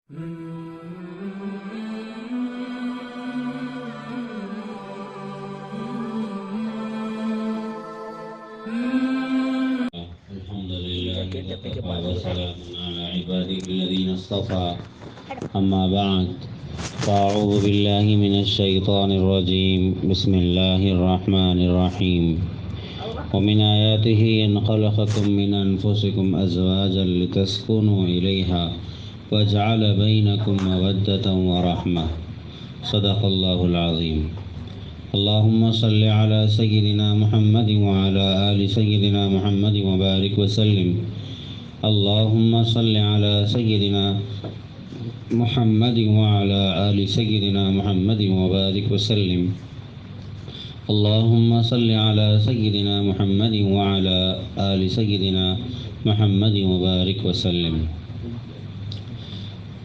الحمد لله وكفى وسلام على عباده الذين اصطفى أما بعد فأعوذ بالله من الشيطان الرجيم بسم الله الرحمن الرحيم ومن آياته أن خلقكم من أنفسكم أزواجا لتسكنوا إليها وجعل بينكم مودة ورحمة صدق الله العظيم اللهم صل على سيدنا محمد وعلى آل سيدنا محمد وبارك وسلم اللهم صل على سيدنا محمد وعلى آل سيدنا محمد وبارك وسلم اللهم صل على سيدنا محمد وعلى آل سيدنا محمد وبارك وسلم۔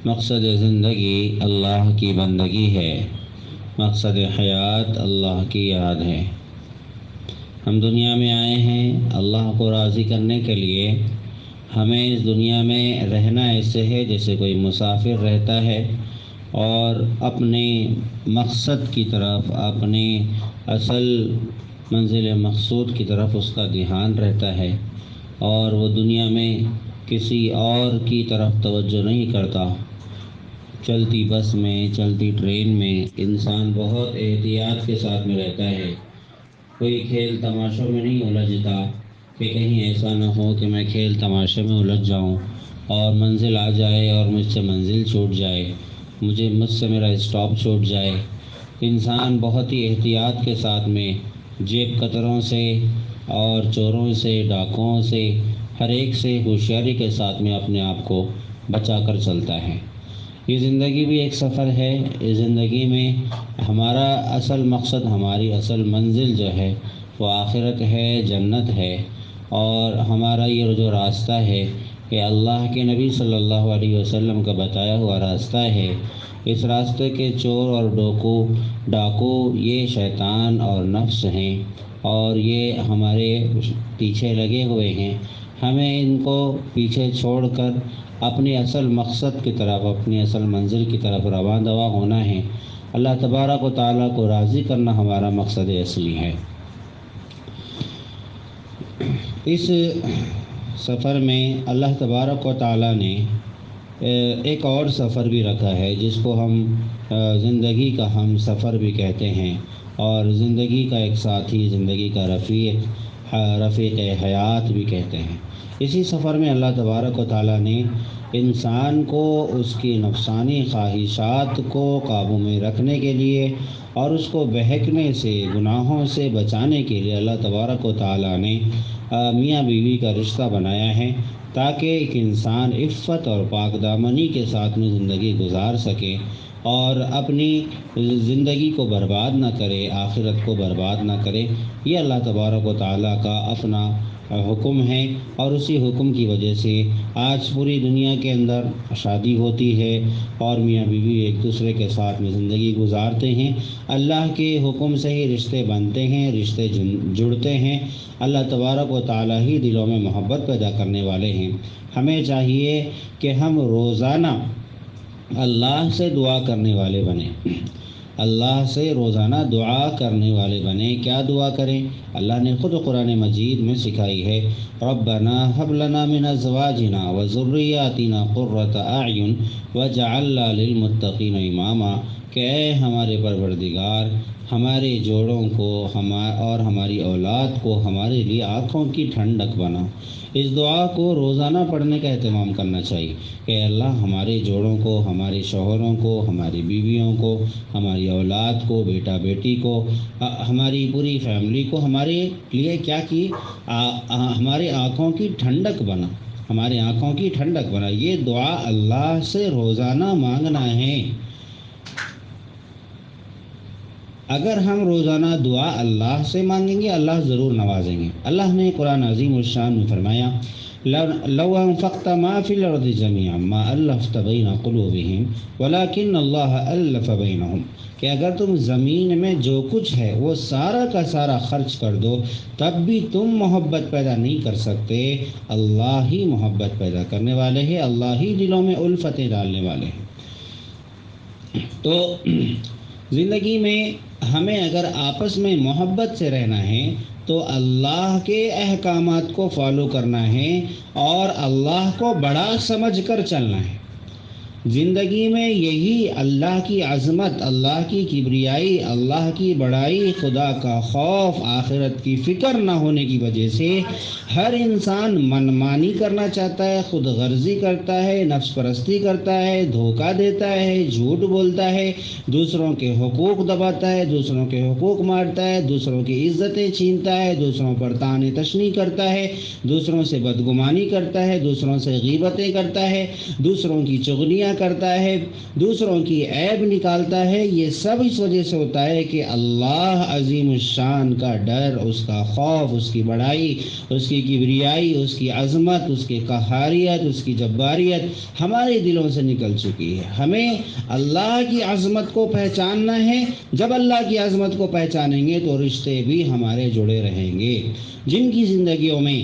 مقصد زندگی اللہ کی بندگی ہے، مقصد حیات اللہ کی یاد ہے۔ ہم دنیا میں آئے ہیں اللہ کو راضی کرنے کے لیے۔ ہمیں اس دنیا میں رہنا ایسے ہے جیسے کوئی مسافر رہتا ہے اور اپنے مقصد کی طرف، اپنے اصل منزل مقصود کی طرف اس کا دھیان رہتا ہے اور وہ دنیا میں کسی اور کی طرف توجہ نہیں کرتا۔ چلتی بس میں، چلتی ٹرین میں انسان بہت احتیاط کے ساتھ میں رہتا ہے۔ کوئی کھیل تماشوں میں نہیں الجھتا کہ کہیں ایسا نہ ہو کہ میں کھیل تماشے میں الجھ جاؤں اور منزل آ جائے اور مجھ سے منزل چھوٹ جائے، مجھ سے میرا اسٹاپ چھوٹ جائے۔ انسان بہت ہی احتیاط کے ساتھ میں جیب کتروں سے اور چوروں سے، ڈاکوؤں سے، ہر ایک سے ہوشیاری کے ساتھ میں اپنے آپ کو بچا کر چلتا ہے۔ یہ زندگی بھی ایک سفر ہے۔ اس زندگی میں ہمارا اصل مقصد، ہماری اصل منزل جو ہے وہ آخرت ہے، جنت ہے، اور ہمارا یہ جو راستہ ہے کہ اللہ کے نبی صلی اللہ علیہ وسلم کا بتایا ہوا راستہ ہے۔ اس راستے کے چور اور ڈاکو یہ شیطان اور نفس ہیں اور یہ ہمارے پیچھے لگے ہوئے ہیں۔ ہمیں ان کو پیچھے چھوڑ کر اپنے اصل مقصد کی طرف، اپنی اصل منزل کی طرف رواں دواں ہونا ہے۔ اللہ تبارک و تعالیٰ کو راضی کرنا ہمارا مقصد اصلی ہے۔ اس سفر میں اللہ تبارک و تعالیٰ نے ایک اور سفر بھی رکھا ہے جس کو ہم زندگی کا ہم سفر بھی کہتے ہیں، اور زندگی کا ایک ساتھی، زندگی کا رفیق حیات بھی کہتے ہیں۔ اسی سفر میں اللہ تبارک و تعالیٰ نے انسان کو اس کی نفسانی خواہشات کو قابو میں رکھنے کے لیے اور اس کو بہکنے سے، گناہوں سے بچانے کے لیے اللہ تبارک و تعالیٰ نے میاں بیوی کا رشتہ بنایا ہے تاکہ ایک انسان عفت اور پاک دامنی کے ساتھ میں زندگی گزار سکے اور اپنی زندگی کو برباد نہ کرے، آخرت کو برباد نہ کرے۔ یہ اللہ تبارک و تعالیٰ کا اپنا حکم ہے، اور اسی حکم کی وجہ سے آج پوری دنیا کے اندر شادی ہوتی ہے اور میاں بیوی ایک دوسرے کے ساتھ میں زندگی گزارتے ہیں۔ اللہ کے حکم سے ہی رشتے بنتے ہیں، رشتے جڑتے ہیں۔ اللہ تبارک و تعالیٰ ہی دلوں میں محبت پیدا کرنے والے ہیں۔ ہمیں چاہیے کہ ہم روزانہ اللہ سے دعا کرنے والے بنیں، اللہ سے روزانہ دعا کرنے والے بنیں۔ کیا دعا کریں؟ اللہ نے خود قرآن مجید میں سکھائی ہے، ربنا هب لنا من ازواجنا وذریاتنا قرۃ اعین واجعلنا للمتقین اماما، کہ اے ہمارے پروردگار، ہمارے جوڑوں کو اور ہماری اولاد کو ہمارے لیے آنکھوں کی ٹھنڈک بنا۔ اس دعا کو روزانہ پڑھنے کا اہتمام کرنا چاہیے کہ اللہ ہمارے جوڑوں کو، ہمارے شوہروں کو، ہماری بیویوں کو، ہماری اولاد کو، بیٹا بیٹی کو، ہماری پوری فیملی کو ہمارے لیے کیا کی، ہماری آنکھوں کی ٹھنڈک بنا، ہماری آنکھوں کی ٹھنڈک بنا۔ یہ دعا اللہ سے روزانہ مانگنا ہے۔ اگر ہم روزانہ دعا اللہ سے مانگیں گے، اللہ ضرور نوازیں گے۔ اللہ نے قرآن عظیم الشان میں فرمایا، لو انفقت ما فی الارض جميعا ما الفت بین قلوبہم ولکن اللہ الف بینہم، کہ اگر تم زمین میں جو کچھ ہے وہ سارا کا سارا خرچ کر دو تب بھی تم محبت پیدا نہیں کر سکتے۔ اللہ ہی محبت پیدا کرنے والے ہیں، اللہ ہی دلوں میں الفتیں ڈالنے والے ہیں۔ تو زندگی میں ہمیں اگر آپس میں محبت سے رہنا ہے تو اللہ کے احکامات کو فالو کرنا ہے اور اللہ کو بڑا سمجھ کر چلنا ہے۔ زندگی میں یہی اللہ کی عظمت، اللہ کی کبریائی، اللہ کی بڑائی، خدا کا خوف، آخرت کی فکر نہ ہونے کی وجہ سے ہر انسان منمانی کرنا چاہتا ہے، خود غرضی کرتا ہے، نفس پرستی کرتا ہے، دھوکہ دیتا ہے، جھوٹ بولتا ہے، دوسروں کے حقوق دباتا ہے، دوسروں کے حقوق مارتا ہے، دوسروں کی عزتیں چھینتا ہے، دوسروں پر طعن تشنیع کرتا ہے، دوسروں سے بدگمانی کرتا ہے، دوسروں سے غیبتیں کرتا ہے، دوسروں کی چغلیاں کرتا ہے، دوسروں کی عیب نکالتا ہے۔ یہ سب اس وجہ سے ہوتا ہے کہ اللہ عظیم الشان کا ڈر، اس کا خوف، اس کی بڑائی، اس کی کبریائی، اس کی عظمت، اس کی قہاریت، اس کی جباریت ہمارے دلوں سے نکل چکی ہے۔ ہمیں اللہ کی عظمت کو پہچاننا ہے۔ جب اللہ کی عظمت کو پہچانیں گے تو رشتے بھی ہمارے جڑے رہیں گے۔ جن کی زندگیوں میں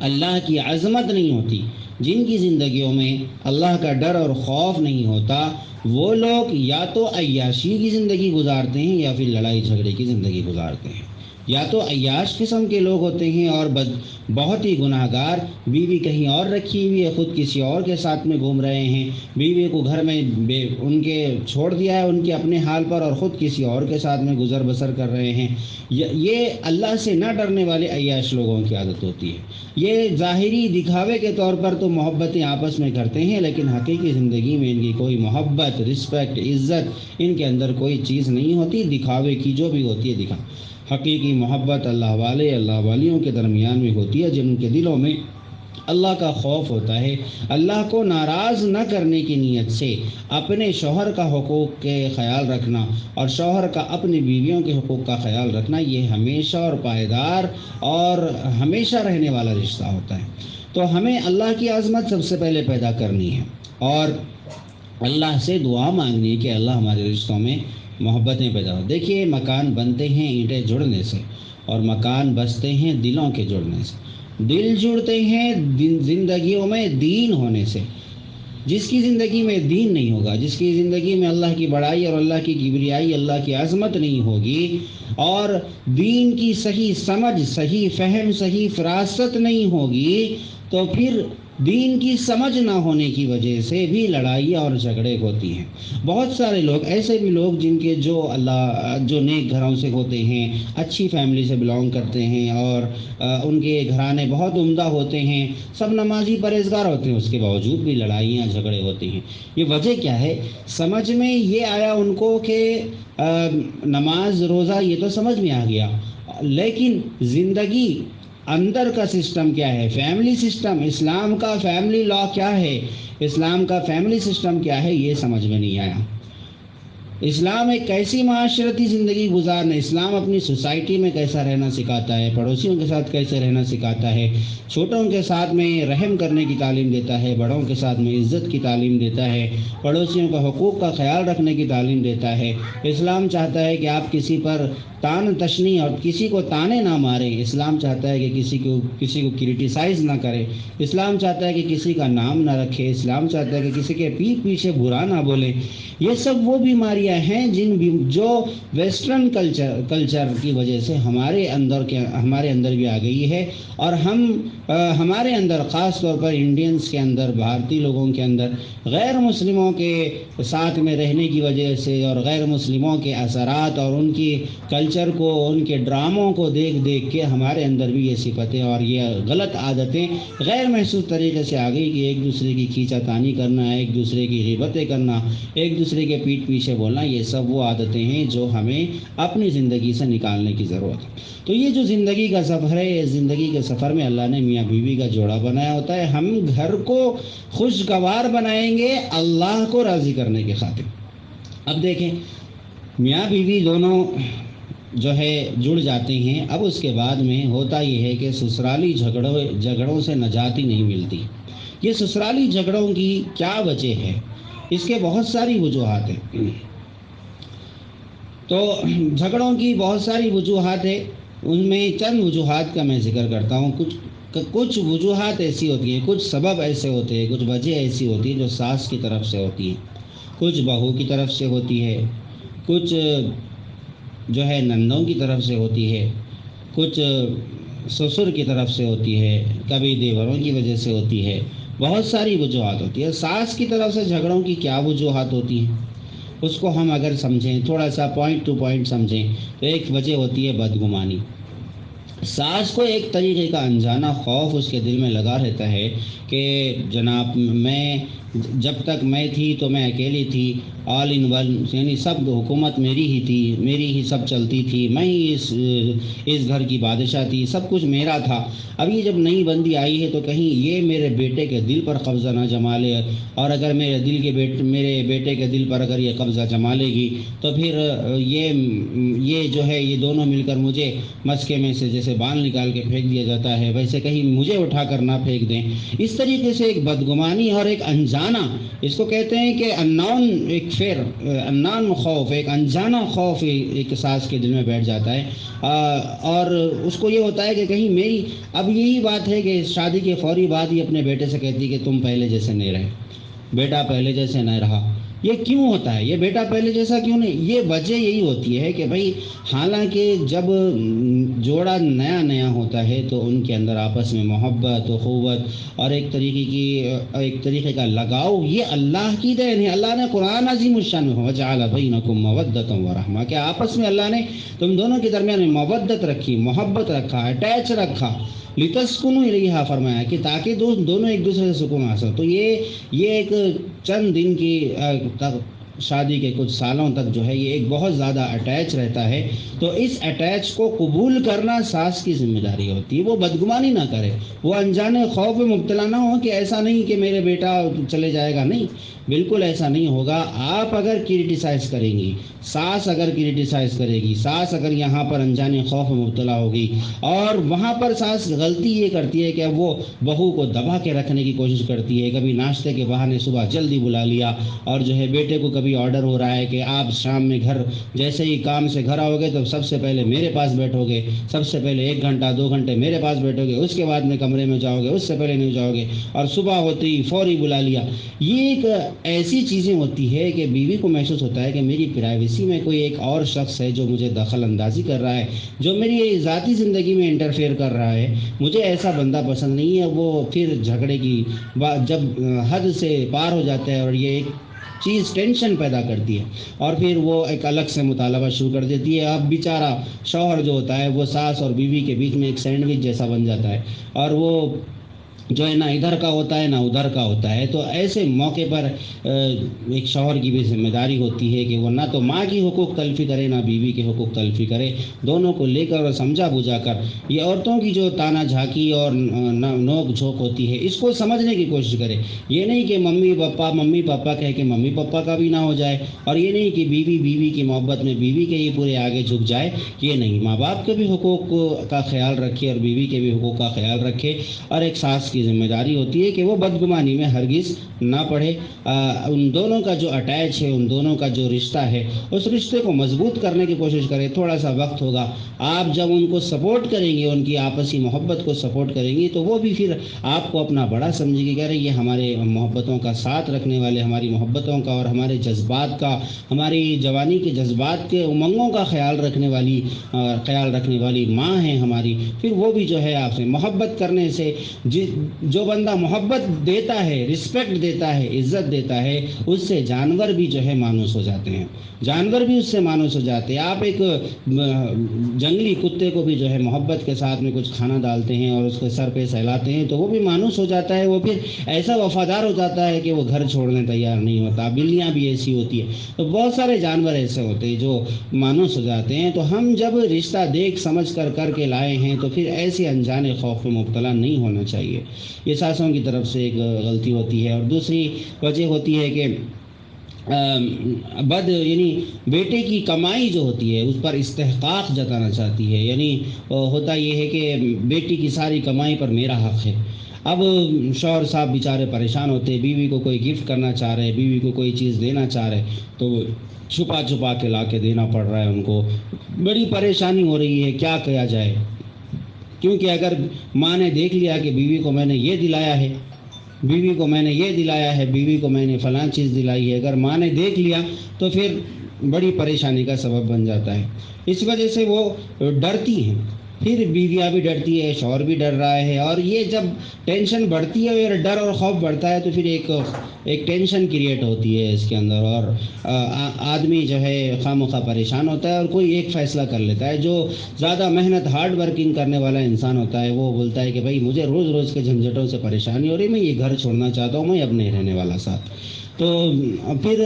اللہ کی عظمت نہیں ہوتی، جن کی زندگیوں میں اللہ کا ڈر اور خوف نہیں ہوتا، وہ لوگ یا تو عیاشی کی زندگی گزارتے ہیں یا پھر لڑائی جھگڑے کی زندگی گزارتے ہیں۔ یا تو عیاش قسم کے لوگ ہوتے ہیں اور بہت ہی گناہ گار، بیوی کہیں اور رکھی ہوئی ہے، خود کسی اور کے ساتھ میں گھوم رہے ہیں، بیوی کو گھر میں ان کے چھوڑ دیا ہے ان کے اپنے حال پر، اور خود کسی اور کے ساتھ میں گزر بسر کر رہے ہیں۔ یہ اللہ سے نہ ڈرنے والے عیاش لوگوں کی عادت ہوتی ہے۔ یہ ظاہری دکھاوے کے طور پر تو محبتیں آپس میں کرتے ہیں، لیکن حقیقی زندگی میں ان کی کوئی محبت، رسپیکٹ، عزت ان کے اندر کوئی چیز نہیں ہوتی۔ دکھاوے کی جو بھی ہوتی ہے دکھا، حقیقی محبت اللہ والے، اللہ والیوں کے درمیان میں ہوتی ہے، جن کے دلوں میں اللہ کا خوف ہوتا ہے۔ اللہ کو ناراض نہ کرنے کی نیت سے اپنے شوہر کا حقوق کے خیال رکھنا اور شوہر کا اپنی بیویوں کے حقوق کا خیال رکھنا، یہ ہمیشہ اور پائیدار اور ہمیشہ رہنے والا رشتہ ہوتا ہے۔ تو ہمیں اللہ کی عظمت سب سے پہلے پیدا کرنی ہے اور اللہ سے دعا مانگنی ہے کہ اللہ ہمارے رشتوں میں محبتیں پیدا ہو۔ دیکھیے، مکان بنتے ہیں اینٹیں جڑنے سے، اور مکان بستے ہیں دلوں کے جڑنے سے۔ دل جڑتے ہیں زندگیوں میں دین ہونے سے۔ جس کی زندگی میں دین نہیں ہوگا، جس کی زندگی میں اللہ کی بڑائی اور اللہ کی کبریائی، اللہ کی عظمت نہیں ہوگی، اور دین کی صحیح سمجھ، صحیح فہم، صحیح فراست نہیں ہوگی، تو پھر دین کی سمجھ نہ ہونے کی وجہ سے بھی لڑائیاں اور جھگڑے ہوتی ہیں۔ بہت سارے لوگ ایسے بھی لوگ جن کے جو نیک گھروں سے ہوتے ہیں، اچھی فیملی سے بلانگ کرتے ہیں، اور ان کے گھرانے بہت عمدہ ہوتے ہیں، سب نمازی پرہیزگار ہوتے ہیں، اس کے باوجود بھی لڑائیاں جھگڑے ہوتے ہیں۔ یہ وجہ کیا ہے؟ سمجھ میں یہ آیا ان کو کہ نماز روزہ یہ تو سمجھ میں آ گیا، لیکن زندگی اندر کا سسٹم کیا ہے، فیملی سسٹم، اسلام کا فیملی لا کیا ہے، اسلام کا فیملی سسٹم کیا ہے، یہ سمجھ میں نہیں آیا۔ اسلام ایک کیسی معاشرتی زندگی گزارنا، اسلام اپنی سوسائٹی میں کیسا رہنا سکھاتا ہے، پڑوسیوں کے ساتھ کیسے رہنا سکھاتا ہے، چھوٹوں کے ساتھ میں رحم کرنے کی تعلیم دیتا ہے، بڑوں کے ساتھ میں عزت کی تعلیم دیتا ہے، پڑوسیوں کا حقوق کا خیال رکھنے کی تعلیم دیتا ہے۔ اسلام چاہتا ہے کہ آپ کسی پر طعن تشنیع اور کسی کو طعنے نہ ماریں۔ اسلام چاہتا ہے کہ کسی کو کرٹیسائز نہ کرے۔ اسلام چاہتا ہے کہ کسی کا نام نہ رکھے۔ اسلام چاہتا ہے کہ کسی کے پیٹھ پیچھے برا نہ بولے۔ یہ سب وہ بیماریاں ہیں جو ویسٹرن کلچر کی وجہ سے ہمارے اندر بھی آ گئی ہے، اور ہمارے اندر خاص طور پر انڈینز کے اندر، بھارتی لوگوں کے اندر غیر مسلموں کے ساتھ میں رہنے کی وجہ سے اور غیر مسلموں کے اثرات اور ان کی کلچر کو، ان کے ڈراموں کو دیکھ کے ہمارے اندر بھی یہ صفتیں اور یہ غلط عادتیں غیر محسوس طریقے سے آ گئی کہ ایک دوسرے کی کھینچا تانی کرنا، ایک دوسرے کی غیبتیں کرنا، ایک دوسرے کے پیٹھ پیچھے بولنا، یہ سب وہ عادتیں ہیں جو ہمیں اپنی زندگی سے نکالنے کی ضرورت ہے۔ تو یہ جو زندگی کا سفر ہے، اس زندگی کے سفر میں اللہ نے میاں بیوی کا جوڑا بنایا ہوتا ہے۔ ہم گھر کو خوشگوار بنائیں گے اللہ کو راضی کرنے کے خاطر۔ اب دیکھیں، میاں بیوی دونوں جو ہے جڑ جاتے ہیں، اب اس کے بعد میں ہوتا یہ ہے کہ سسرالی جھگڑوں سے نجات ہی نہیں ملتی۔ یہ سسرالی جھگڑوں کی کیا وجہ ہے؟ اس کے بہت ساری وجوہات ہیں۔ تو جھگڑوں کی بہت ساری وجوہات ہیں، ان میں چند وجوہات کا میں ذکر کرتا ہوں۔ کچھ وجوہات ایسی ہوتی ہیں، کچھ سبب ایسے ہوتے ہیں، کچھ وجہ ایسی ہوتی ہیں جو ساس کی طرف سے ہوتی ہیں۔ کچھ بہو کی طرف سے ہوتی ہے، کچھ جو ہے نندوں کی طرف سے ہوتی ہے، کچھ سسر کی طرف سے ہوتی ہے، کبھی دیوروں کی وجہ سے ہوتی ہے، بہت ساری وجوہات ہوتی ہے۔ ساس کی طرف سے جھگڑوں کی کیا وجوہات ہوتی ہیں، اس کو ہم اگر سمجھیں، تھوڑا سا پوائنٹ ٹو پوائنٹ سمجھیں، تو ایک وجہ ہوتی ہے بدگمانی۔ ساس کو ایک طریقے کا انجانا خوف اس کے دل میں لگا رہتا ہے کہ جناب میں جب تک میں تھی تو میں اکیلی تھی، آل ان ون، یعنی سب حکومت میری ہی تھی، میری ہی سب چلتی تھی، میں ہی اس گھر کی بادشاہ تھی، سب کچھ میرا تھا۔ اب یہ جب نئی بندی آئی ہے تو کہیں یہ میرے بیٹے کے دل پر قبضہ نہ جما لے، اور اگر میرے بیٹے کے دل پر اگر یہ قبضہ جما لے گی تو پھر یہ جو ہے یہ دونوں مل کر مجھے مسکے میں سے جیسے بال نکال کے پھینک دیا جاتا ہے ویسے کہیں مجھے اٹھا کر نہ پھینک دیں۔ اس طریقے سے ایک بدگمانی اور ایک انجانا، اس کو کہتے ہیں کہ انان خوف، ایک انجانا خوف ایک ساس کے دل میں بیٹھ جاتا ہے، اور اس کو یہ ہوتا ہے کہ کہیں میری، اب یہی بات ہے کہ شادی کے فوری بعد ہی اپنے بیٹے سے کہتی ہے کہ تم پہلے جیسے نہیں رہے، بیٹا پہلے جیسے نہیں رہا۔ یہ کیوں ہوتا ہے، یہ بیٹا پہلے جیسا کیوں نہیں؟ یہ وجہ یہی ہوتی ہے کہ بھائی حالانکہ جب جوڑا نیا نیا ہوتا ہے تو ان کے اندر آپس میں محبت، اخوت اور ایک طریقے کا لگاؤ، یہ اللہ کی دین ہے۔ اللہ نے قرآن عظیم الشان میں وَجَعَلَ بَيْنَكُمْ مَوَدَّةً وَرَحْمَةً، کہ آپس میں اللہ نے تم دونوں کے درمیان میں مودت رکھی، محبت رکھا، اٹیچ رکھا، لِتَسْكُنُوا إِلَيْهَا، فرمایا کہ تاکہ دونوں ایک دوسرے سے سکون حاصل۔ تو یہ ایک چند دن کی شادی کے کچھ سالوں تک جو ہے یہ ایک بہت زیادہ اٹیچ رہتا ہے، تو اس اٹیچ کو قبول کرنا ساس کی ذمہ داری ہوتی ہے۔ وہ بدگمانی نہ کرے، وہ انجانے خوف میں مبتلا نہ ہو کہ ایسا نہیں کہ میرے بیٹا چلے جائے گا، نہیں، بالکل ایسا نہیں ہوگا۔ آپ اگر کرٹیسائز کریں گی، ساس اگر کرٹیسائز کرے گی، ساس اگر یہاں پر انجانے خوف میں مبتلا ہوگی، اور وہاں پر ساس غلطی یہ کرتی ہے کہ وہ بہو کو دبا کے رکھنے کی کوشش کرتی ہے، کبھی ناشتے کے بہانے صبح جلدی بلا لیا، اور جو ہے بیٹے کو کبھی آرڈر ہو رہا ہے کہ آپ شام میں گھر جیسے ہی کام سے گھر آؤ گے تو سب سے پہلے میرے پاس بیٹھو گے، سب سے پہلے 1 گھنٹہ 2 گھنٹے میرے پاس بیٹھو گے، اس کے بعد میں کمرے میں جاؤ گے، اس سے پہلے نہیں جاؤ گے، اور صبح ہوتے ہی فوری بلا لیا۔ یہ ایک ایسی چیزیں ہوتی ہے کہ بیوی کو محسوس ہوتا ہے کہ میری پرائیویسی میں کوئی ایک اور شخص ہے جو مجھے دخل اندازی کر رہا ہے، جو میری ذاتی زندگی میں انٹرفیئر کر رہا ہے، مجھے ایسا بندہ پسند نہیں ہے۔ وہ پھر جھگڑے کی بات جب حد سے پار ہو جاتا ہے اور یہ ایک چیز ٹینشن پیدا کرتی ہے، اور پھر وہ ایک الگ سے مطالبہ شروع کر دیتی ہے۔ اب بیچارہ شوہر جو ہوتا ہے وہ ساس اور بیوی کے بیچ میں ایک سینڈوچ جیسا بن جاتا ہے، اور وہ جو ہے نہ ادھر کا ہوتا ہے نہ ادھر کا ہوتا ہے۔ تو ایسے موقع پر ایک شوہر کی بھی ذمہ داری ہوتی ہے کہ وہ نہ تو ماں کی حقوق تلفی کرے نہ بیوی کے حقوق تلفی کرے، دونوں کو لے کر اور سمجھا بجھا کر۔ یہ عورتوں کی جو تانا جھانکی اور نوک جھوک ہوتی ہے اس کو سمجھنے کی کوشش کرے۔ یہ نہیں کہ ممی پاپا کہہ کے ممی پاپا کا بھی نہ ہو جائے، اور یہ نہیں کہ بیوی کی محبت میں بیوی کے ہی پورے آگے جھک جائے، یہ نہیں، ماں باپ کے بھی حقوق کا خیال رکھے اور بیوی کے بھی حقوق کا خیال رکھے۔ اور ایک ساس کی ذمہ داری ہوتی ہے کہ وہ بدگمانی میں ہرگز نہ پڑے۔ ان دونوں کا جو اٹیچ ہے، ان دونوں کا جو رشتہ ہے، اس رشتے کو مضبوط کرنے کی کوشش کرے۔ تھوڑا سا وقت ہوگا، آپ جب ان کو سپورٹ کریں گے، ان کی آپسی محبت کو سپورٹ کریں گی، تو وہ بھی پھر آپ کو اپنا بڑا سمجھے گی، کہہ رہے یہ ہمارے محبتوں کا ساتھ رکھنے والے، ہماری محبتوں کا اور ہمارے جذبات کا، ہماری جوانی کے جذبات کے امنگوں کا خیال رکھنے والی ماں ہیں ہماری۔ پھر وہ بھی جو ہے آپ سے محبت کرنے سے، جو بندہ محبت دیتا ہے، رسپیکٹ دیتا ہے، عزت دیتا ہے، اس سے جانور بھی جو ہے مانوس ہو جاتے ہیں، جانور بھی اس سے مانوس ہو جاتے ہیں۔ آپ ایک جنگلی کتے کو بھی جو ہے محبت کے ساتھ میں کچھ کھانا ڈالتے ہیں اور اس کے سر پہ سہلاتے ہیں تو وہ بھی مانوس ہو جاتا ہے، وہ پھر ایسا وفادار ہو جاتا ہے کہ وہ گھر چھوڑنے تیار نہیں ہوتا۔ بلیاں بھی ایسی ہوتی ہیں، تو بہت سارے جانور ایسے ہوتے ہیں جو مانوس ہو جاتے ہیں۔ تو ہم جب رشتہ دیکھ سمجھ کر کے لائے ہیں تو پھر ایسے انجانے خوف میں مبتلا نہیں ہونا چاہیے۔ یہ ساسوں کی طرف سے ایک غلطی ہوتی ہے۔ اور دوسری وجہ ہوتی ہے کہ یعنی بیٹے کی کمائی جو ہوتی ہے اس پر استحقاق جتانا چاہتی ہے، یعنی ہوتا یہ ہے کہ بیٹی کی ساری کمائی پر میرا حق ہے۔ اب شوہر صاحب بیچارے پریشان ہوتے، بیوی کو کوئی گفٹ کرنا چاہ رہے، بیوی کو کوئی چیز دینا چاہ رہے، تو وہ چھپا کے لا کے دینا پڑ رہا ہے ان کو، بڑی پریشانی ہو رہی ہے، کیا کیا جائے؟ کیونکہ اگر ماں نے دیکھ لیا کہ بیوی کو میں نے یہ دلایا ہے بیوی کو میں نے یہ دلایا ہے، بیوی کو میں نے فلاں چیز دلائی ہے، اگر ماں نے دیکھ لیا تو پھر بڑی پریشانی کا سبب بن جاتا ہے۔ اس وجہ سے وہ ڈرتی ہیں، پھر بیویاں بھی ڈرتی ہے، شوہر بھی ڈر رہا ہے، اور یہ جب ٹینشن بڑھتی ہے اور ڈر اور خوف بڑھتا ہے تو پھر ایک ٹینشن کریٹ ہوتی ہے اس کے اندر، اور آدمی جو ہے خواہ مخواہ پریشان ہوتا ہے اور کوئی ایک فیصلہ کر لیتا ہے۔ جو زیادہ محنت ہارڈ ورکنگ کرنے والا انسان ہوتا ہے وہ بولتا ہے کہ بھائی مجھے روز روز کے جھنجھٹوں سے پریشانی ہو رہی ہے، میں یہ گھر چھوڑنا چاہتا ہوں، میں اب نہیں رہنے والا ساتھ۔ تو پھر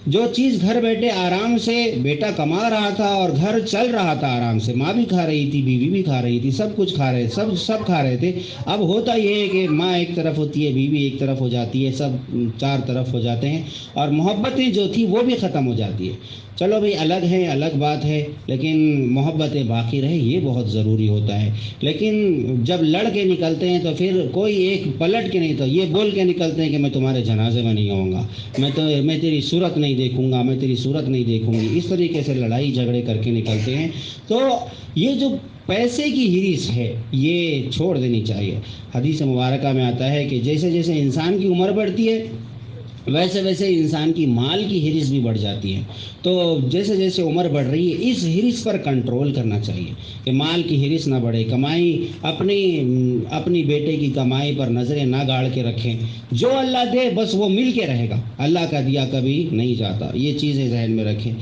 جو چیز گھر بیٹھے آرام سے بیٹا کما رہا تھا اور گھر چل رہا تھا آرام سے، ماں بھی کھا رہی تھی، بیوی بھی کھا رہی تھی، سب کچھ کھا رہے، سب کھا رہے تھے، اب ہوتا یہ ہے کہ ماں ایک طرف ہوتی ہے، بیوی ایک طرف ہو جاتی ہے، سب چار طرف ہو جاتے ہیں، اور محبتیں جو تھی وہ بھی ختم ہو جاتی ہے۔ چلو بھئی الگ ہے، الگ بات ہے، لیکن محبتیں باقی رہے یہ بہت ضروری ہوتا ہے۔ لیکن جب لڑ کے نکلتے ہیں تو پھر کوئی ایک پلٹ کے نہیں تو یہ بول کے نکلتے ہیں کہ میں تمہارے جنازے میں نہیں آؤں گا، میں تیری صورت نہیں دیکھوں گا، میں تیری صورت نہیں دیکھوں گی، اس طریقے سے لڑائی جھگڑے کر کے نکلتے ہیں۔ تو یہ جو پیسے کی ہرس ہے یہ چھوڑ دینی چاہیے۔ حدیث مبارکہ میں آتا ہے کہ جیسے جیسے انسان کی عمر بڑھتی ہے ویسے ویسے انسان کی مال کی ہرس بھی بڑھ جاتی ہے۔ تو جیسے جیسے عمر بڑھ رہی ہے اس ہرس پر کنٹرول کرنا چاہیے کہ مال کی ہرس نہ بڑھے، کمائی اپنی بیٹے کی کمائی پر نظریں نہ گاڑ کے رکھیں، جو اللہ دے بس وہ مل کے رہے گا، اللہ کا دیا کبھی نہیں جاتا، یہ چیزیں ذہن میں رکھیں۔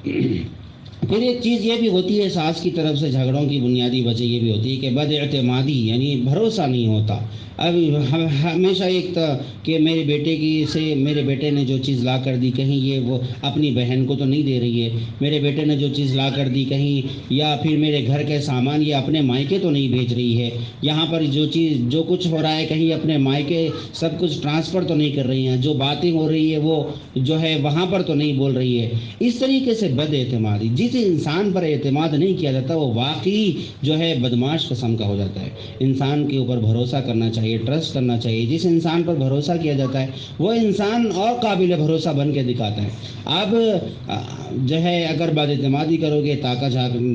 پھر ایک چیز یہ بھی ہوتی ہے ساس کی طرف سے جھگڑوں کی بنیادی وجہ یہ بھی ہوتی ہے کہ بد اعتمادی، یعنی بھروسہ نہیں ہوتا۔ اب ہمیشہ ایک تھا کہ میرے بیٹے نے جو چیز لا کر دی کہیں یہ وہ اپنی بہن کو تو نہیں دے رہی ہے، میرے بیٹے نے جو چیز لا کر دی کہیں، یا پھر میرے گھر کے سامان یہ اپنے مائکے تو نہیں بھیج رہی ہے، یہاں پر جو کچھ ہو رہا ہے کہیں اپنے مائکے سب کچھ ٹرانسفر تو نہیں کر رہی ہیں، جو باتیں ہو رہی ہے وہ جو ہے وہاں پر تو نہیں بول رہی ہے۔ اس طریقے سے بد اعتمادی، جس انسان پر اعتماد نہیں کیا جاتا وہ واقعی جو ہے بدمعاش قسم کا ہو جاتا ہے۔ انسان کے اوپر بھروسہ کرنا چاہیے، ٹرسٹ کرنا چاہیے۔ جس انسان پر بھروسہ کیا جاتا ہے وہ انسان اور قابل بھروسہ بن کے دکھاتا ہے۔ اب جو ہے اگر بد اعتمادی کرو گے، تاکہ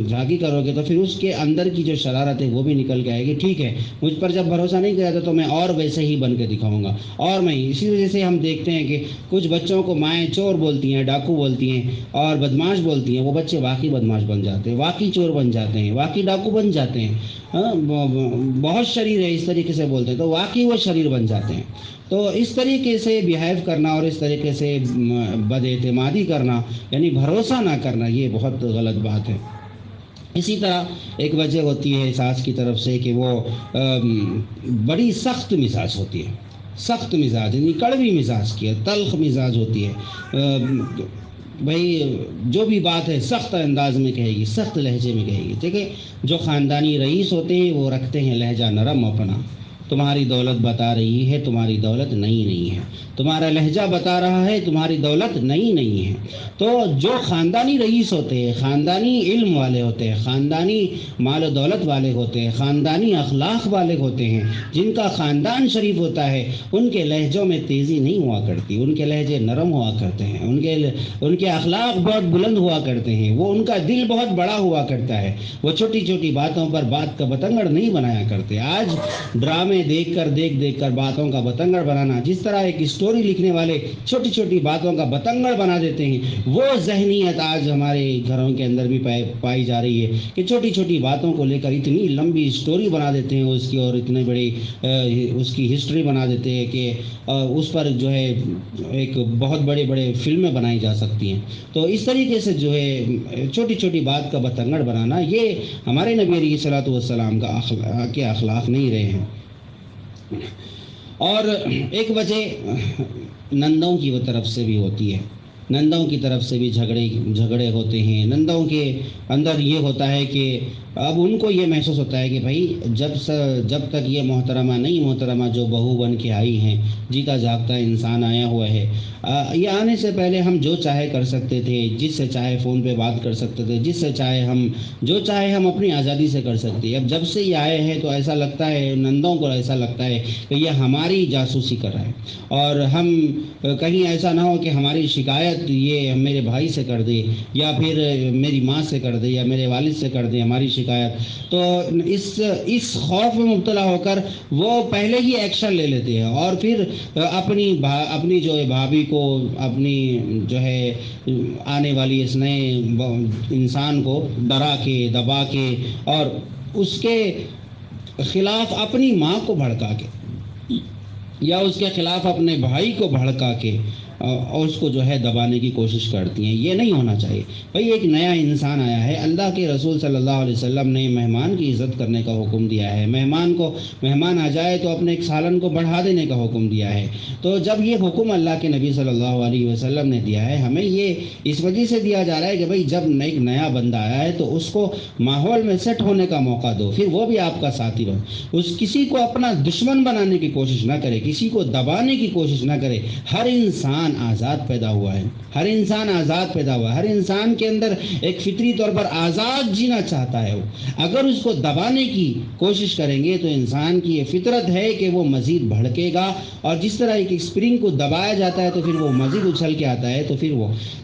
جھاگی کرو گے تو پھر اس کے اندر کی جو شرارت ہے وہ بھی نکل کے آئے گی۔ ٹھیک ہے مجھ پر جب بھروسہ نہیں کیا جاتا تو میں اور ویسے ہی بن کے دکھاؤں گا، اور میں اسی وجہ سے ہم دیکھتے ہیں کہ کچھ بچوں کو مائیں چور بولتی ہیں، ڈاکو بولتی ہیں اور بدمعاش بولتی ہیں، وہ بچے واقعی بدمعاش بن جاتے ہیں، واقعی چور بن جاتے ہیں، واقعی ڈاکو بن جاتے ہیں۔ بہت شریر ہے اس طریقے سے بولتے ہیں تو واقعی وہ شریر بن جاتے ہیں۔ تو اس طریقے سے بیہیو کرنا اور اس طریقے سے بد اعتمادی کرنا یعنی بھروسہ نہ کرنا یہ بہت غلط بات ہے۔ اسی طرح ایک وجہ ہوتی ہے ساس کی طرف سے کہ وہ بڑی سخت مزاج ہوتی ہے، سخت مزاج یعنی کڑوی مزاج کی ہے، تلخ مزاج ہوتی ہے۔ بھائی جو بھی بات ہے سخت انداز میں کہے گی، سخت لہجے میں کہے گی۔ ٹھیک ہے، جو خاندانی رئیس ہوتے ہیں وہ رکھتے ہیں لہجہ نرم اپنا، تمہاری دولت بتا رہی ہے تمہاری دولت نہیں ہے، تمہارا لہجہ بتا رہا ہے تمہاری دولت نہیں ہے۔ تو جو خاندانی رئیس ہوتے ہیں، خاندانی علم والے ہوتے ہیں، خاندانی مال و دولت والے ہوتے ہیں، خاندانی اخلاق والے ہوتے ہیں، جن کا خاندان شریف ہوتا ہے ان کے لہجوں میں تیزی نہیں ہوا کرتی، ان کے لہجے نرم ہوا کرتے ہیں، ان کے اخلاق بہت بلند ہوا کرتے ہیں، وہ ان کا دل بہت بڑا ہوا کرتا ہے، وہ چھوٹی چھوٹی باتوں پر بات کا بتنگڑ نہیں بنایا کرتے۔ آج ڈرامے دیکھ کر باتوں کا بتنگڑ بنانا، جس طرح ایک اسٹوری لکھنے والے چھوٹی چھوٹی باتوں کا بتنگڑ بنا دیتے ہیں، وہ ذہنیت آج ہمارے گھروں کے اندر بھی پائی جا رہی ہے کہ چھوٹی چھوٹی باتوں کو لے کر اتنی لمبی اسٹوری بنا دیتے ہیں اس کی، اور اتنے بڑی اس کی ہسٹری بنا دیتے ہیں کہ اس پر جو ہے ایک بہت بڑے فلمیں بنائی جا سکتی ہیں۔ تو اس طریقے سے جو ہے چھوٹی چھوٹی بات کا بتنگڑ بنانا یہ ہمارے نبی علیہ الصلوۃ والسلام کے اخلاق نہیں رہے ہیں۔ اور ایک وجہ نندوں کی طرف سے بھی ہوتی ہے، نندوں کی طرف سے بھی جھگڑے ہوتے ہیں۔ نندوں کے اندر یہ ہوتا ہے کہ اب ان کو یہ محسوس ہوتا ہے کہ بھائی جب تک یہ محترمہ جو بہو بن کے آئی ہیں، جیتا جاگتا انسان آیا ہوا ہے، یہ آنے سے پہلے ہم جو چاہے کر سکتے تھے، جس سے چاہے فون پہ بات کر سکتے تھے، جس سے چاہے ہم اپنی آزادی سے کر سکتے ہیں۔ اب جب سے یہ آئے ہیں تو ایسا لگتا ہے، نندوں کو ایسا لگتا ہے کہ یہ ہماری جاسوسی کر رہا ہے، اور ہم کہیں ایسا نہ ہو کہ ہماری شکایت یہ میرے بھائی سے کر دے، یا پھر میری ماں سے کر دے، یا میرے والد سے کر دے، ہماری شکایت، تو اس خوف میں مبتلا ہو کر وہ پہلے ہی ایکشن لے لیتے ہیں، اور پھر اپنی جو ہے بھابھی کو، اپنی جو ہے آنے والی اس نئے انسان کو ڈرا کے دبا کے اور اس کے خلاف اپنی ماں کو بھڑکا کے یا اس کے خلاف اپنے بھائی کو بھڑکا کے اور اس کو جو ہے دبانے کی کوشش کرتی ہیں۔ یہ نہیں ہونا چاہیے بھائی، ایک نیا انسان آیا ہے، اللہ کے رسول صلی اللہ علیہ وسلم نے مہمان کی عزت کرنے کا حکم دیا ہے، مہمان آ جائے تو اپنے ایک سالن کو بڑھا دینے کا حکم دیا ہے۔ تو جب یہ حکم اللہ کے نبی صلی اللہ علیہ وسلم نے دیا ہے، ہمیں یہ اس وجہ سے دیا جا رہا ہے کہ بھائی جب ایک نیا بندہ آیا ہے تو اس کو ماحول میں سیٹ ہونے کا موقع دو، پھر وہ بھی آپ کا ساتھی بنے۔ کسی کو اپنا دشمن بنانے کی کوشش نہ کرے، کسی کو دبانے کی کوشش نہ کرے۔ ہر انسان آزاد پیدا ہوا ہے، ہر انسان کے اندر ایک فطری طور پر آزاد جینا چاہتا ہے۔ وہ اگر اس کو دبانے کی کوشش کریں گے تو انسان کی یہ فطرت ہے کہ وہ مزید بھڑکے گا، اور جس طرح ایک اسپرنگ کو دبایا جاتا ہے تو پھر وہ مزید اچھل کے آتا ہے،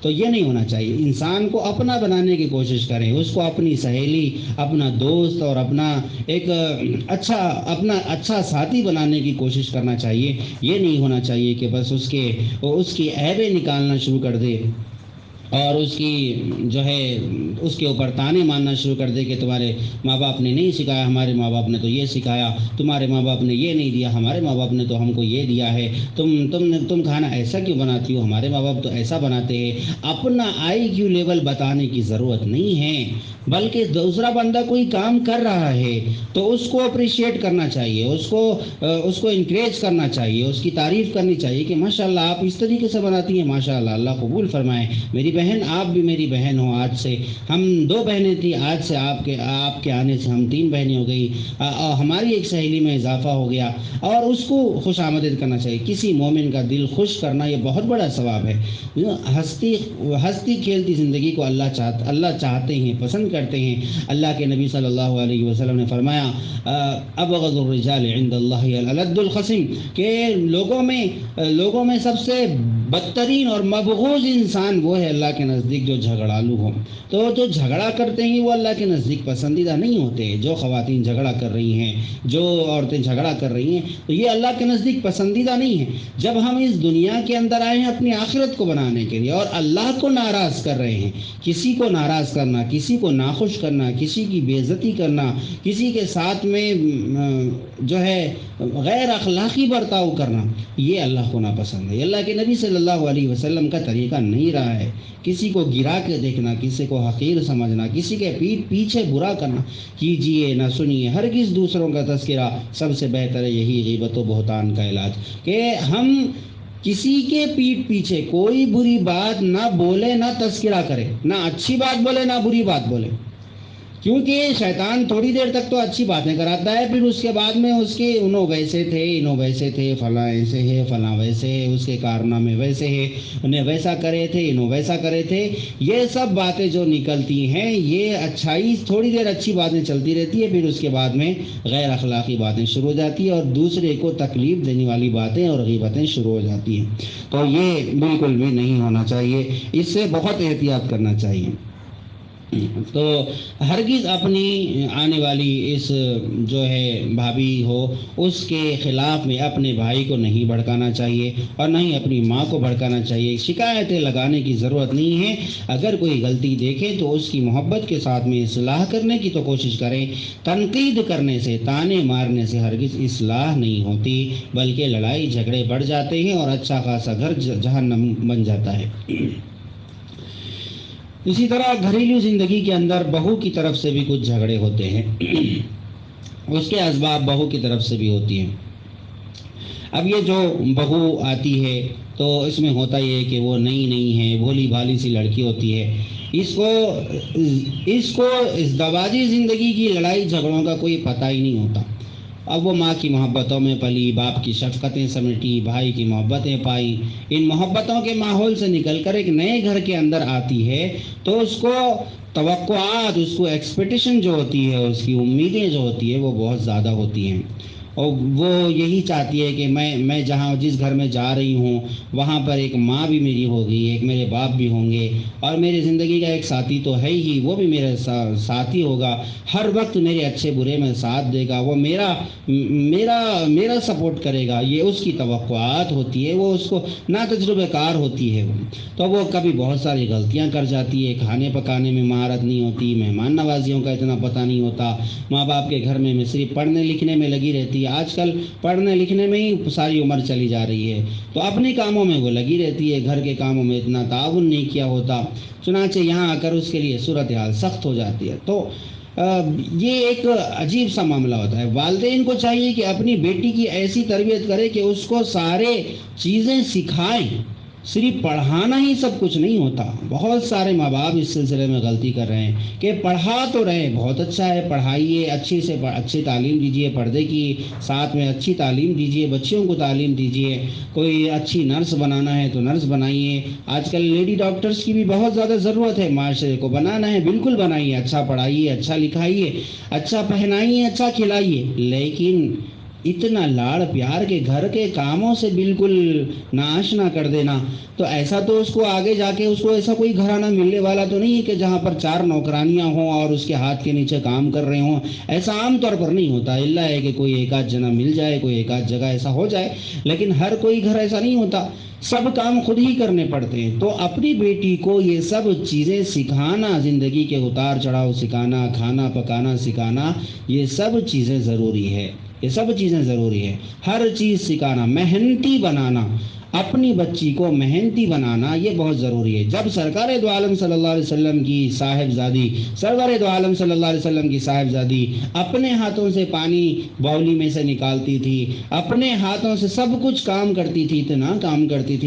تو یہ نہیں ہونا چاہیے۔ انسان کو اپنا بنانے کی کوشش کریں، اس کو اپنی سہیلی، اپنا دوست اور اپنا ایک اچھا ساتھی بنانے کی کوشش کرنا چاہیے۔ یہ نہیں ہونا چاہیے کہ بس اس کی عیبیں نکالنا شروع کر دے اور اس کے اوپر تانے مارنا شروع کر دے کہ تمہارے ماں باپ نے نہیں سکھایا، ہمارے ماں باپ نے تو یہ سکھایا، تمہارے ماں باپ نے یہ نہیں دیا، ہمارے ماں باپ نے تو ہم کو یہ دیا ہے، تم کھانا ایسا کیوں بناتی ہو، ہمارے ماں باپ تو ایسا بناتے ہیں۔ اپنا IQ لیول بتانے کی ضرورت نہیں ہے، بلکہ دوسرا بندہ کوئی کام کر رہا ہے تو اس کو اپریشیٹ کرنا چاہیے، اس کو انکریج کرنا چاہیے، اس کی تعریف کرنی چاہیے کہ ماشاءاللہ آپ اس طریقے سے بناتی ہیں، ماشاءاللہ اللہ قبول فرمائے۔ میری بہن، آپ بھی میری بہن ہو، آج سے ہم 2 بہنیں تھیں، آج سے آپ کے آنے سے ہم 3 بہنیں ہو گئی، ہماری ایک سہیلی میں اضافہ ہو گیا، اور اس کو خوش آمدید کرنا چاہیے۔ کسی مومن کا دل خوش کرنا یہ بہت بڑا ثواب ہے۔ ہنستی کھیلتی زندگی کو اللہ چاہتے ہیں، پسند کرتے ہیں۔ اللہ کے نبی صلی اللہ علیہ وسلم نے فرمایا ابغض الرجال عند اللہ الالد الخصم، کہ لوگوں میں سب سے بدترین اور مبغوض انسان وہ ہے اللہ کے نزدیک جو جھگڑالو ہو۔ تو جو جھگڑا کرتے ہیں وہ اللہ کے نزدیک پسندیدہ نہیں ہوتے۔ جو خواتین جھگڑا کر رہی ہیں، جو عورتیں جھگڑا کر رہی ہیں، تو یہ اللہ کے نزدیک پسندیدہ نہیں ہے۔ جب ہم اس دنیا کے اندر آئے ہیں اپنی آخرت کو بنانے کے لیے اور اللہ کو ناراض کر رہے ہیں، کسی کو ناراض کرنا، کسی کو ناخوش کرنا، کسی کی بے عزتی کرنا، کسی کے ساتھ میں جو ہے غیر اخلاقی برتاؤ کرنا، یہ اللہ کو ناپسند ہے۔ اللہ کے نبی صلی اللہ علیہ وسلم کا طریقہ نہیں رہا ہے۔ کسی کو گرا کے دیکھنا، کسی کو حقیر سمجھنا، کسی کے پیچھے برا کرنا، کیجیے نہ سنیے ہرگز دوسروں کا تذکرہ، سب سے بہتر ہے یہی غیبت و بہتان کا علاج، کہ ہم کسی کے پیٹھ پیچھے کوئی بری بات نہ بولے، نہ تذکرہ کرے، نہ اچھی بات بولے نہ بری بات بولے، کیونکہ شیطان تھوڑی دیر تک تو اچھی باتیں کراتا ہے، پھر اس کے بعد میں اس کے انہوں ویسے تھے، فلاں ایسے ہے، فلاں ویسے ہے، اس کے کارنامے ویسے ہے، انہیں ویسا کرے تھے، انہوں ویسا کرے تھے۔ یہ سب باتیں جو نکلتی ہیں، یہ اچھائی تھوڑی دیر اچھی باتیں چلتی رہتی ہے، پھر اس کے بعد میں غیر اخلاقی باتیں شروع ہو جاتی ہیں اور دوسرے کو تکلیف دینے والی باتیں اور غیبتیں شروع ہو جاتی ہیں۔ تو یہ بالکل بھی نہیں ہونا چاہیے، اس سے بہت احتیاط کرنا چاہیے۔ تو ہرگز اپنی آنے والی اس جو ہے بھابھی ہو، اس کے خلاف میں اپنے بھائی کو نہیں بھڑکانا چاہیے اور نہ ہی اپنی ماں کو بھڑکانا چاہیے۔ شکایتیں لگانے کی ضرورت نہیں ہے، اگر کوئی غلطی دیکھیں تو اس کی محبت کے ساتھ میں اصلاح کرنے کی تو کوشش کریں۔ تنقید کرنے سے، تانے مارنے سے ہرگز اصلاح نہیں ہوتی، بلکہ لڑائی جھگڑے بڑھ جاتے ہیں اور اچھا خاصا گھر جہنم بن جاتا ہے۔ اسی طرح گھریلو زندگی کے اندر بہو کی طرف سے بھی کچھ جھگڑے ہوتے ہیں، اس کے اسباب بہو کی طرف سے بھی ہوتی ہیں۔ اب یہ جو بہو آتی ہے تو اس میں ہوتا یہ ہے کہ وہ نئی ہے، بھولی بھالی سی لڑکی ہوتی ہے، اس کو ازدواجی زندگی کی لڑائی جھگڑوں کا کوئی پتہ ہی نہیں ہوتا۔ اب وہ ماں کی محبتوں میں پلی، باپ کی شفقتیں سمیٹی، بھائی کی محبتیں پائی، ان محبتوں کے ماحول سے نکل کر ایک نئے گھر کے اندر آتی ہے تو اس کو توقعات، اس کو ایکسپیکٹیشن جو ہوتی ہے، اس کی امیدیں جو ہوتی ہے وہ بہت زیادہ ہوتی ہیں، اور وہ یہی چاہتی ہے کہ میں جہاں جس گھر میں جا رہی ہوں وہاں پر ایک ماں بھی میری ہوگی، ایک میرے باپ بھی ہوں گے، اور میری زندگی کا ایک ساتھی تو ہے ہی، وہ بھی میرے ساتھی ہوگا، ہر وقت میرے اچھے برے میں ساتھ دے گا، وہ میرا سپورٹ کرے گا، یہ اس کی توقعات ہوتی ہے، وہ اس کو نا تجربہ کار ہوتی ہے، تو وہ کبھی بہت ساری غلطیاں کر جاتی ہے، کھانے پکانے میں مہارت نہیں ہوتی، مہمان نوازیوں کا اتنا پتہ نہیں ہوتا، ماں باپ کے گھر میں صرف پڑھنے لکھنے میں لگی رہتی ہے، آج کل پڑھنے لکھنے میں ہی ساری عمر چلی جا رہی ہے، تو اپنے کاموں میں وہ لگی رہتی ہے، گھر کے کاموں میں اتنا تعاون نہیں کیا ہوتا، چنانچہ یہاں آ کر اس کے لیے صورتحال سخت ہو جاتی ہے۔ تو یہ ایک عجیب سا معاملہ ہوتا ہے۔ والدین کو چاہیے کہ اپنی بیٹی کی ایسی تربیت کرے کہ اس کو سارے چیزیں سکھائیں، صرف پڑھانا ہی سب کچھ نہیں ہوتا۔ بہت سارے ماں باپ اس سلسلے میں غلطی کر رہے ہیں کہ پڑھا تو رہے، بہت اچھا ہے، پڑھائیے، اچھی تعلیم دیجیے، پردے کی ساتھ میں اچھی تعلیم دیجیے، بچیوں کو تعلیم دیجیے، کوئی اچھی نرس بنانا ہے تو نرس بنائیے، آج کل لیڈی ڈاکٹرز کی بھی بہت زیادہ ضرورت ہے، معاشرے کو بنانا ہے، بالکل بنائیے، اچھا پڑھائیے، اچھا لکھائیے، اچھا پہنائیے، اچھا کھلائیے، لیکن اتنا لاڑ پیار کے گھر کے کاموں سے بالکل ناآشنا کر دینا، تو ایسا تو اس کو آگے جا کے اس کو ایسا کوئی گھرانہ ملنے والا تو نہیں ہے کہ جہاں پر 4 نوکرانیاں ہوں اور اس کے ہاتھ کے نیچے کام کر رہے ہوں، ایسا عام طور پر نہیں ہوتا، اللہ ہے کہ کوئی ایک آدھ جنا مل جائے، کوئی ایک آدھ جگہ ایسا ہو جائے، لیکن ہر کوئی گھر ایسا نہیں ہوتا، سب کام خود ہی کرنے پڑتے ہیں۔ تو اپنی بیٹی کو یہ سب چیزیں سکھانا، زندگی کے اتار چڑھاؤ سکھانا، کھانا پکانا سکھانا، یہ سب چیزیں ضروری ہے، یہ سب چیزیں ضروری ہے، ہر چیز سکھانا، محنتی بنانا، اپنی بچی کو محنتی بنانا، یہ بہت ضروری ہے۔ جب سرکار دو عالم صلی اللہ علیہ وسلم کی صاحبزادی سرور دو عالم صلی اللہ علیہ وسلم کی صاحبزادی اپنے ہاتھوں سے پانی باولی میں سے نکالتی تھی، اپنے ہاتھوں سے سب کچھ کام کرتی تھی، اتنا کام کرتی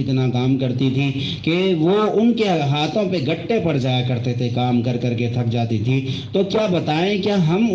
تھی کہ وہ ان کے ہاتھوں پہ گٹے پڑ جایا کرتے تھے، کام کر کر کے تھک جاتی تھی، تو کیا بتائیں، کیا ہم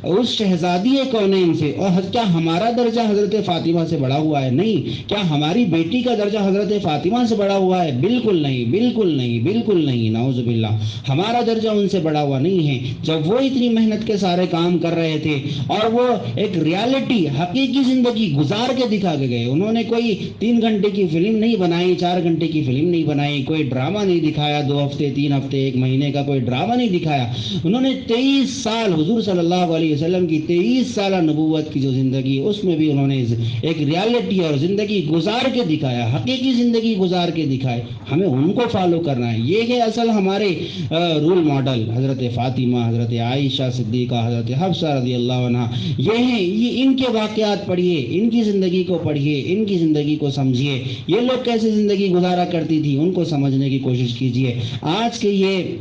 اس شہزادی کونین سے، اور کیا ہمارا درجہ حضرت فاطمہ سے بڑا ہوا ہے؟ نہیں۔ کیا ہماری بیٹی کا درجہ حضرت فاطمہ سے بڑا ہوا ہے؟ بالکل نہیں، بالکل نہیں، بالکل نہیں، نعوذ باللہ، ہمارا درجہ ان سے بڑا ہوا نہیں ہے۔ جب وہ اتنی محنت کے سارے کام کر رہے تھے اور وہ ایک ریالٹی، حقیقی زندگی گزار کے دکھا کے گئے، انہوں نے کوئی 3 گھنٹے کی فلم نہیں بنائی، 4 گھنٹے کی فلم نہیں بنائی، کوئی ڈرامہ نہیں دکھایا، 2 ہفتے 3 ہفتے 1 مہینے کا کوئی ڈرامہ نہیں دکھایا، انہوں نے 23 سال حضور صلی اللہ علیہ وسلم کی 23 سالہ نبوت کی جو زندگی، اس میں بھی انہوں نے ایک ریالٹی اور زندگی گزار کے دکھایا، حقیقی زندگی گزار کے دکھائے، ہمیں ان کو فالو کرنا ہے، یہ ہے اصل ہمارے رول ماڈل، حضرت فاطمہ، حضرت عائشہ صدیقہ، حضرت حفصہ رضی اللہ عنہ، یہ ہیں، یہ ان کے واقعات پڑھیے، ان کی زندگی کو پڑھیے، ان کی زندگی کو سمجھیے، یہ لوگ کیسے زندگی گزارا کرتی تھی ان کو سمجھنے کی کوشش کیجیے۔ آج کے یہ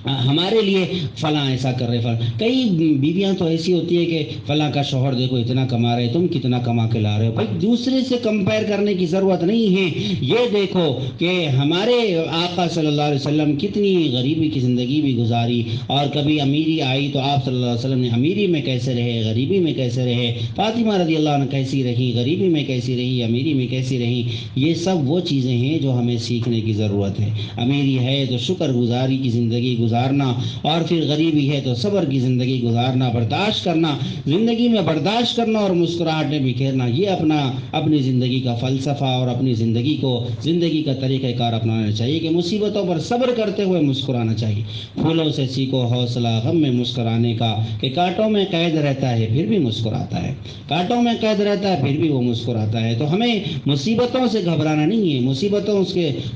ہمارے لیے فلاں ایسا کر رہے، فلاں، کئی بیویاں تو ایسی ہوتی ہے کہ فلاں کا شوہر دیکھو اتنا کما رہے، تم کتنا کما کے لا رہے ہو، بھائی دوسرے سے کمپیئر کرنے کی ضرورت نہیں ہے، یہ دیکھو کہ ہمارے آقا صلی اللہ علیہ وسلم کتنی غریبی کی زندگی بھی گزاری، اور کبھی امیری آئی تو آپ صلی اللہ علیہ وسلم نے امیری میں کیسے رہے، غریبی میں کیسے رہے، فاطمہ رضی اللہ عنہ کیسی رہی، غریبی میں کیسی رہی، امیری میں کیسی رہی، یہ سب وہ چیزیں ہیں جو ہمیں سیکھنے کی ضرورت ہے۔ امیری ہے تو شکر گزاری کی زندگی گزارنا، اور پھر غریبی ہے تو صبر کی زندگی گزارنا، برداشت کرنا، زندگی میں برداشت کرنا اور مسکراہٹیں بکھیرنا، یہ اپنی زندگی کا فلسفہ اور اپنی زندگی کا طریقہ کار اپنانا چاہیے کہ مصیبتوں پر صبر کرتے ہوئے مسکرانا چاہیے۔ پھولوں سے سیکھو حوصلہ غم میں مسکرانے کا، کہ کانٹوں میں قید رہتا ہے پھر بھی مسکراتا ہے، کانٹوں میں قید رہتا ہے پھر بھی وہ مسکراتا ہے۔ تو ہمیں مصیبتوں سے گھبرانا نہیں ہے،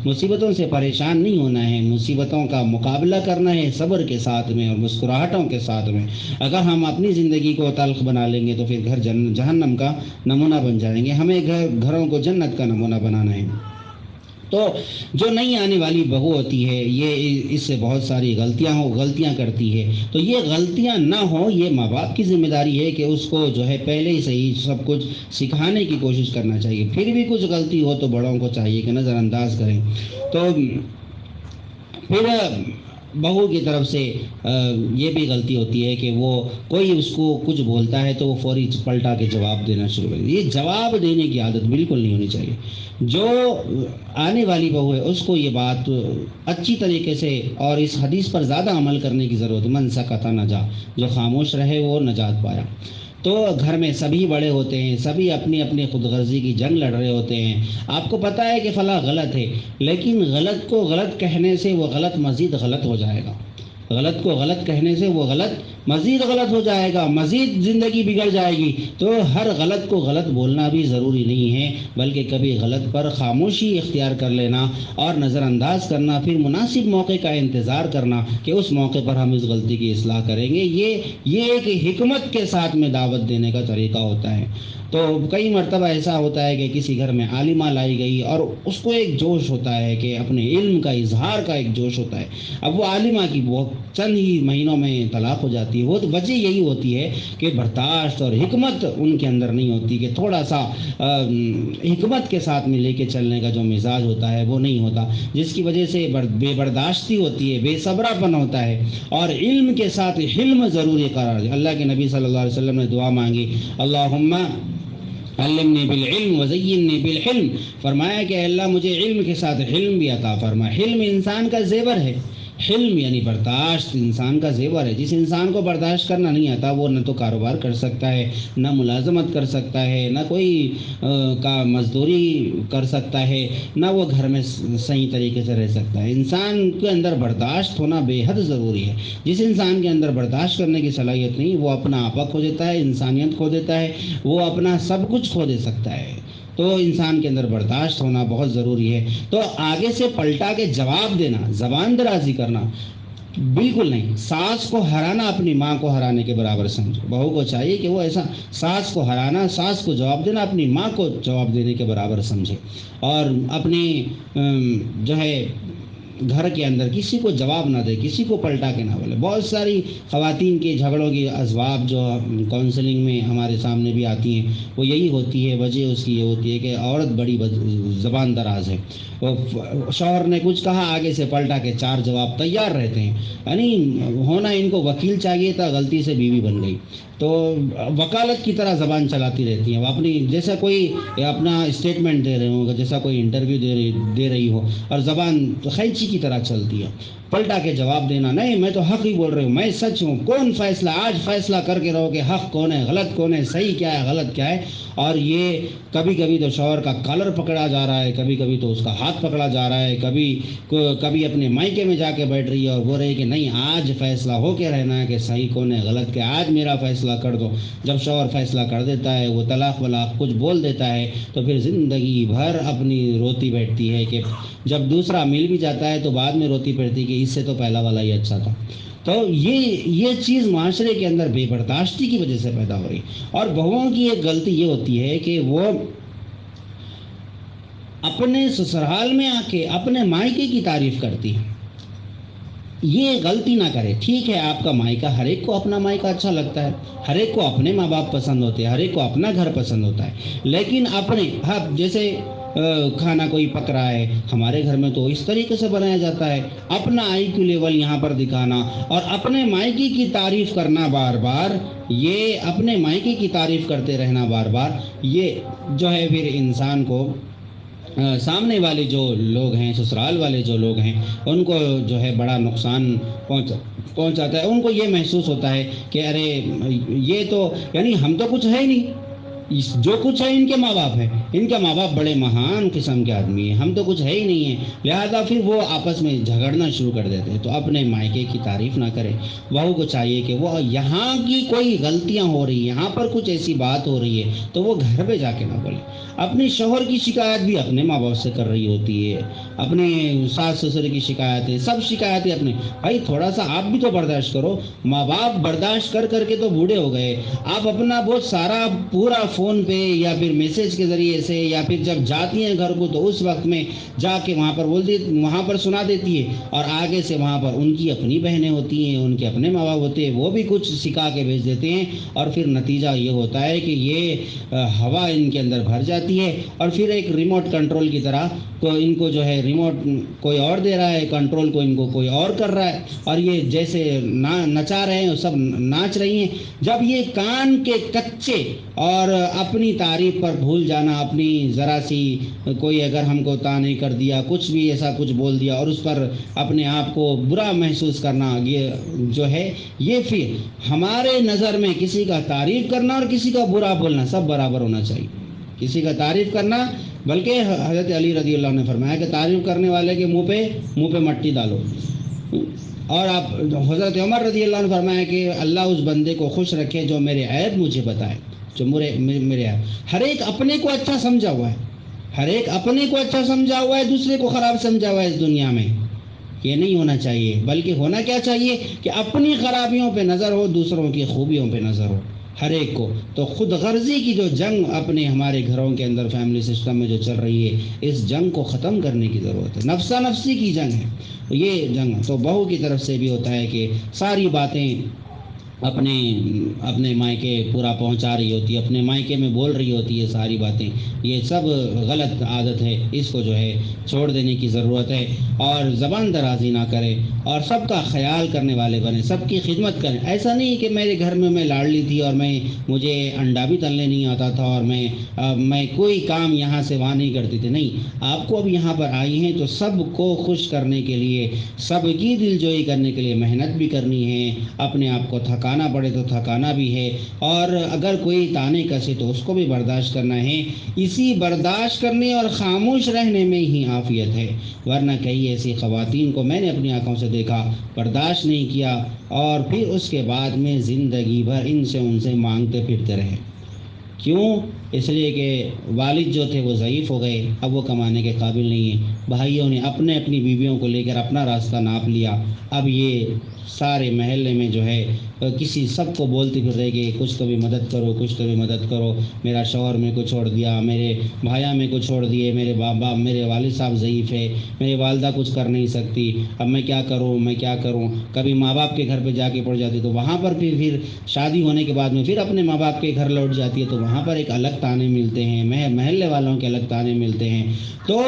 مصیبتوں سے پریشان نہیں ہونا ہے، مصیبتوں کا مقابلہ کرنا ہے صبر کے ساتھ میں اور مسکراہٹوں کے ساتھ میں۔ اگر ہم اپنی زندگی کو تلخ بنا لیں گے تو پھر گھر جہنم کا نمونہ بن جائیں گے، ہمیں گھروں کو جنت کا نمونہ بنانا ہے۔ تو جو نئی آنے والی بہو ہوتی ہے یہ اس سے بہت ساری غلطیاں کرتی ہے، تو یہ غلطیاں نہ ہوں، یہ ماں باپ کی ذمہ داری ہے کہ اس کو جو ہے پہلے ہی صحیح سب کچھ سکھانے کی کوشش کرنا چاہیے، پھر بھی کچھ غلطی ہو تو بڑوں کو چاہیے کہ نظر انداز کریں۔ تو پھر بہو کی طرف سے یہ بھی غلطی ہوتی ہے کہ وہ کوئی اس کو کچھ بولتا ہے تو وہ فوری پلٹا کے جواب دینا شروع کر، یہ جواب دینے کی عادت بالکل نہیں ہونی چاہیے۔ جو آنے والی بہو ہے اس کو یہ بات اچھی طریقے سے اور اس حدیث پر زیادہ عمل کرنے کی ضرورت ہے، من سکت نجا، جو خاموش رہے وہ نجات پایا۔ تو گھر میں سبھی بڑے ہوتے ہیں، سبھی اپنی اپنی خود غرضی کی جنگ لڑ رہے ہوتے ہیں. آپ کو پتہ ہے کہ فلاں غلط ہے، لیکن غلط کو غلط کہنے سے وہ غلط مزید غلط ہو جائے گا. غلط کو غلط کہنے سے وہ غلط مزید غلط ہو جائے گا، مزید زندگی بگڑ جائے گی. تو ہر غلط کو غلط بولنا بھی ضروری نہیں ہے، بلکہ کبھی غلط پر خاموشی اختیار کر لینا اور نظر انداز کرنا، پھر مناسب موقع کا انتظار کرنا کہ اس موقع پر ہم اس غلطی کی اصلاح کریں گے. یہ ایک حکمت کے ساتھ میں دعوت دینے کا طریقہ ہوتا ہے. تو کئی مرتبہ ایسا ہوتا ہے کہ کسی گھر میں عالمہ لائی گئی اور اس کو ایک جوش ہوتا ہے کہ اپنے علم کا اظہار کا ایک جوش ہوتا ہے. اب وہ عالمہ کی وہ چند ہی مہینوں میں طلاق ہو جاتی ہے. وہ تو وجہ یہی ہوتی ہے کہ برداشت اور حکمت ان کے اندر نہیں ہوتی، کہ تھوڑا سا حکمت کے ساتھ میں لے کے چلنے کا جو مزاج ہوتا ہے وہ نہیں ہوتا، جس کی وجہ سے بے برداشتی ہوتی ہے، بے صبرا پن ہوتا ہے. اور علم کے ساتھ حلم ضروری قرار دیا. اللہ کے نبی صلی اللہ علیہ وسلم نے دعا مانگی، اللہم علمنی بالعلم وزینی بالحلم. فرمایا کہ اللہ مجھے علم کے ساتھ حلم بھی عطا فرما. حلم انسان کا زیور ہے. حلم یعنی برداشت انسان کا زیور ہے. جس انسان کو برداشت کرنا نہیں آتا وہ نہ تو کاروبار کر سکتا ہے، نہ ملازمت کر سکتا ہے، نہ کوئی کا مزدوری کر سکتا ہے، نہ وہ گھر میں صحیح طریقے سے رہ سکتا ہے. انسان کے اندر برداشت ہونا بے حد ضروری ہے. جس انسان کے اندر برداشت کرنے کی صلاحیت نہیں، وہ اپنا آپا کھو دیتا ہے، انسانیت کھو دیتا ہے، وہ اپنا سب کچھ کھو دے سکتا ہے. تو انسان کے اندر برداشت ہونا بہت ضروری ہے. تو آگے سے پلٹا کے جواب دینا، زبان درازی کرنا بالکل نہیں. ساس کو ہرانا اپنی ماں کو ہرانے کے برابر سمجھو. بہو کو چاہیے کہ وہ ایسا ساس کو ہرانا، ساس کو جواب دینا اپنی ماں کو جواب دینے کے برابر سمجھے. اور اپنی جو ہے گھر کے اندر کسی کو جواب نہ دے، کسی کو پلٹا کے نہ بولے. بہت ساری خواتین کے جھگڑوں کی اسباب جو کونسلنگ میں ہمارے سامنے بھی آتی ہیں وہ یہی ہوتی ہے. وجہ اس کی یہ ہوتی ہے کہ عورت بڑی زبان دراز ہے. شوہر نے کچھ کہا، آگے سے پلٹا کے 4 جواب تیار رہتے ہیں. یعنی ہونا ان کو وکیل چاہیے تھا، غلطی سے بیوی بن گئی. تو وکالت کی طرح زبان چلاتی رہتی ہیں. وہ اپنی جیسا کوئی اپنا اسٹیٹمنٹ دے رہے ہوں، جیسا کوئی انٹرویو دے رہی ہو، اور زبان خینچی کی طرح چلتی ہے. پلٹا کے جواب دینا، نہیں میں تو حق ہی بول رہی ہوں، میں سچ ہوں. کون فیصلہ آج فیصلہ کر کے رہو کہ حق کون ہے، غلط کون ہے، صحیح کیا ہے، غلط کیا ہے. اور یہ کبھی کبھی تو شوہر کا کالر پکڑا جا رہا ہے، کبھی کبھی تو اس کا ہاتھ پکڑا جا رہا ہے، کبھی اپنے مائکے میں جا کے بیٹھ رہی ہے اور بول رہی ہے کہ نہیں آج فیصلہ ہو کے رہنا ہے کہ صحیح کون ہے غلط کیا، آج میرا فیصلہ کر دو. جب شوہر فیصلہ کر دیتا ہے، وہ طلاق ولاق کچھ بول دیتا ہے، تو پھر زندگی بھر اپنی روتی بیٹھتی ہے. کہ جب دوسرا مل بھی جاتا ہے تو بعد میں روتی پڑتی کہ اس سے تو پہلا والا ہی اچھا تھا. تو یہ چیز معاشرے کے اندر بے برداشتی کی وجہ سے پیدا ہو رہی. اور بہوؤں کی ایک غلطی یہ ہوتی ہے کہ وہ اپنے سسرال میں آ کے اپنے مائکے کی تعریف کرتی ہیں. یہ غلطی نہ کرے. ٹھیک ہے آپ کا مائکہ، ہر ایک کو اپنا مائکہ اچھا لگتا ہے، ہر ایک کو اپنے ماں باپ پسند ہوتے ہیں، ہر ایک کو اپنا گھر پسند ہوتا ہے. لیکن اپنے جیسے کھانا کوئی پک رہا ہے، ہمارے گھر میں تو اس طریقے سے بنایا جاتا ہے. اپنا آئی کیو لیول یہاں پر دکھانا اور اپنے مائکے کی تعریف کرنا بار بار، یہ اپنے مائکے کی تعریف کرتے رہنا بار بار، یہ جو ہے پھر انسان کو سامنے والے جو لوگ ہیں، سسرال والے جو لوگ ہیں، ان کو جو ہے بڑا نقصان پہنچاتا ہے. ان کو یہ محسوس ہوتا ہے کہ ارے یہ تو یعنی ہم تو کچھ ہے ہی نہیں، جو کچھ ہے ان کے ماں باپ ہے، ان کے ماں باپ بڑے مہان قسم کے آدمی ہیں، ہم تو کچھ ہے ہی نہیں ہیں. لہذا پھر وہ آپس میں جھگڑنا شروع کر دیتے ہیں. تو اپنے مائکے کی تعریف نہ کرے. بہو کو چاہیے کہ وہ یہاں کی کوئی غلطیاں ہو رہی ہیں، یہاں پر کچھ ایسی بات ہو رہی ہے تو وہ گھر پہ جا کے نہ بولے. اپنی شوہر کی شکایت بھی اپنے ماں باپ سے کر رہی ہوتی ہے، اپنے ساس سسر کی شکایتیں، سب شکایتیں اپنے. بھائی تھوڑا سا آپ بھی تو برداشت کرو. ماں باپ برداشت کر کر کے تو بوڑھے ہو گئے. آپ اپنا بہت سارا پورا فون پہ یا پھر میسج کے ذریعے سے، یا پھر جب جاتی ہیں گھر کو تو اس وقت میں جا کے وہاں پر سنا دیتی ہے. اور آگے سے وہاں پر ان کی اپنی بہنیں ہوتی ہیں، ان کے اپنے ماں باپ ہوتے ہیں، وہ بھی کچھ سکھا کے بھیج دیتے ہیں. اور پھر نتیجہ یہ ہوتا ہے کہ یہ ہوا ان کے اندر بھر جاتی ہے. اور پھر ایک ریموٹ کنٹرول کی طرح ان کو جو ہے ریموٹ کوئی اور دے رہا ہے، کنٹرول کو ان کو کوئی اور کر رہا ہے، اور یہ جیسے نچا رہے ہیں سب ناچ رہی ہیں. جب یہ کان کے کچے اور اپنی تعریف پر بھول جانا، اپنی ذرا سی کوئی اگر ہم کو طعنہ کر دیا، کچھ بھی ایسا کچھ بول دیا اور اس پر اپنے آپ کو برا محسوس کرنا، یہ جو ہے یہ پھر ہمارے نظر میں کسی کا تعریف کرنا اور کسی کا برا بولنا سب برابر ہونا چاہیے۔ کسی کا تعریف کرنا، بلکہ حضرت علی رضی اللہ عنہ نے فرمایا کہ تعریف کرنے والے کے منہ پہ مٹی ڈالو، اور آپ حضرت عمر رضی اللہ عنہ فرمایا کہ اللہ اس بندے کو خوش رکھے جو میرے عیب مجھے بتائے، جو میرے عیب۔ ہر ایک اپنے کو اچھا سمجھا ہوا ہے، ہر ایک اپنے کو اچھا سمجھا ہوا ہے، دوسرے کو خراب سمجھا ہوا ہے اس دنیا میں۔ یہ نہیں ہونا چاہیے، بلکہ ہونا کیا چاہیے کہ اپنی خرابیوں پہ نظر ہو، دوسروں کی خوبیوں پہ نظر ہو ہر ایک کو۔ تو خود غرضی کی جو جنگ اپنے ہمارے گھروں کے اندر فیملی سسٹم میں جو چل رہی ہے، اس جنگ کو ختم کرنے کی ضرورت ہے۔ نفسا نفسی کی جنگ ہے یہ جنگ۔ تو بہو کی طرف سے بھی ہوتا ہے کہ ساری باتیں اپنے مائکے پورا پہنچا رہی ہوتی ہے، اپنے مائکے میں بول رہی ہوتی ہے ساری باتیں۔ یہ سب غلط عادت ہے، اس کو جو ہے چھوڑ دینے کی ضرورت ہے، اور زبان درازی نہ کریں اور سب کا خیال کرنے والے بنیں، سب کی خدمت کریں۔ ایسا نہیں کہ میرے گھر میں لاڈلی تھی اور مجھے انڈا بھی تلنے نہیں آتا تھا اور میں کوئی کام یہاں سے وہاں نہیں کرتی تھی۔ نہیں، آپ کو اب یہاں پر آئی ہیں تو سب کو خوش کرنے کے لیے، سب کی دلجوئی کرنے کے لیے محنت بھی کرنی ہے، اپنے آپ کو تھکانا پڑے تو تھکانا بھی ہے، اور اگر کوئی طعنے کسے تو اس کو بھی برداشت کرنا ہے۔ اسی برداشت کرنے اور خاموش رہنے میں ہی عافیت ہے، ورنہ کئی ایسی خواتین کو میں نے اپنی آنکھوں سے دیکھا، برداشت نہیں کیا اور پھر اس کے بعد میں زندگی بھر ان سے مانگتے پھرتے رہے۔ کیوں؟ اس لیے کہ والد جو تھے وہ ضعیف ہو گئے، اب وہ کمانے کے قابل نہیں ہیں، بھائیوں نے اپنی بیویوں کو لے کر اپنا راستہ ناپ لیا، اب یہ سارے محلے میں جو ہے کسی سب کو بولتے پھر رہے کہ کچھ تو بھی مدد کرو، کچھ تو بھی مدد کرو، میرا شوہر میں کو چھوڑ دیا، میرے بھایا میں کو چھوڑ دیے، میرے میرے والد صاحب ضعیف ہے، میری والدہ کچھ کر نہیں سکتی، اب میں کیا کروں۔ کبھی ماں باپ کے گھر پہ جا کے پڑ جاتی تو وہاں پر پھر شادی ہونے کے بعد میں پھر اپنے ماں باپ کے گھر لوٹ جاتی ہے، تو وہاں پر ایک الگ طعنے ملتے ہیں، محلے والوں کے الگ طعنے ملتے ہیں۔ تو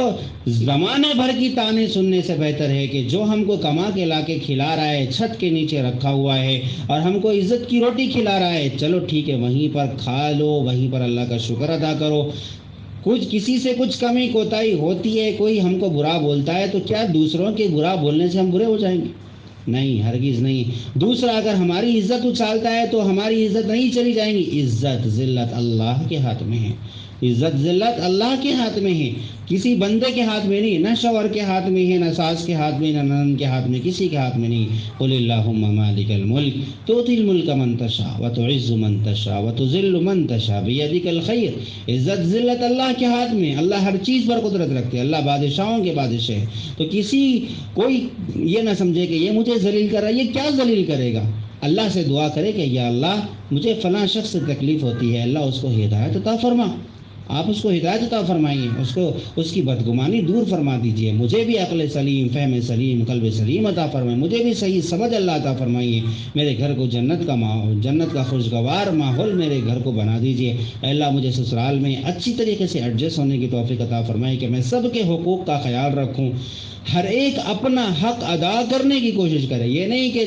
زمانے بھر کی طعنے سننے سے بہتر ہے کہ جو ہم کو کما کے لا کے کھلا رہا ہے، چھت کے نیچے رکھا ہوا ہے اور ہم کو عزت کی روٹی کھلا رہا ہے، چلو ٹھیک ہے، وہیں پر کھا لو، وہیں پر اللہ کا شکر ادا کرو۔ کسی سے کچھ کمی کوتاہی ہوتی ہے، کوئی ہم کو برا بولتا ہے تو کیا دوسروں کے برا بولنے سے ہم برے ہو جائیں گے؟ نہیں، ہرگز نہیں۔ دوسرا اگر ہماری عزت اچھالتا ہے تو ہماری عزت نہیں چلی جائیں گی۔ عزت ذلت اللہ کے ہاتھ میں ہے، عزت ذلت اللہ کے ہاتھ میں ہے، کسی بندے کے ہاتھ میں نہیں، نہ شوہر کے ہاتھ میں ہے، نہ ساس کے ہاتھ میں، نہ نند کے ہاتھ میں، کسی کے ہاتھ میں نہیں۔ قل اللہم مالک الملک تؤتی الملک من تشاء وتعز من تشاء وتذل من تشاء بیدک الخیر۔ عزت ذلت اللہ کے ہاتھ میں، اللہ ہر چیز پر قدرت رکھتے ہیں، اللہ بادشاہوں کے بادشاہ ہے۔ تو کوئی یہ نہ سمجھے کہ یہ مجھے ذلیل کر رہا ہے، یہ کیا ذلیل کرے گا؟ اللہ سے دعا کرے کہ یا اللہ مجھے فلاں شخص سے تکلیف ہوتی ہے، اللہ اس کو ہدایت عطا فرما، آپ اس کو ہدایت عطا فرمائیے، اس کی بدگمانی دور فرما دیجئے، مجھے بھی عقل سلیم، فہم سلیم، قلب سلیم عطا فرمائیے، مجھے بھی صحیح سمجھ اللہ عطا فرمائیے، میرے گھر کو جنت کا خوشگوار ماحول میرے گھر کو بنا دیجئے، اے اللہ مجھے سسرال میں اچھی طریقے سے ایڈجسٹ ہونے کی توفیق عطا فرمائیے کہ میں سب کے حقوق کا خیال رکھوں، ہر ایک اپنا حق ادا کرنے کی کوشش کرے۔ یہ نہیں کہ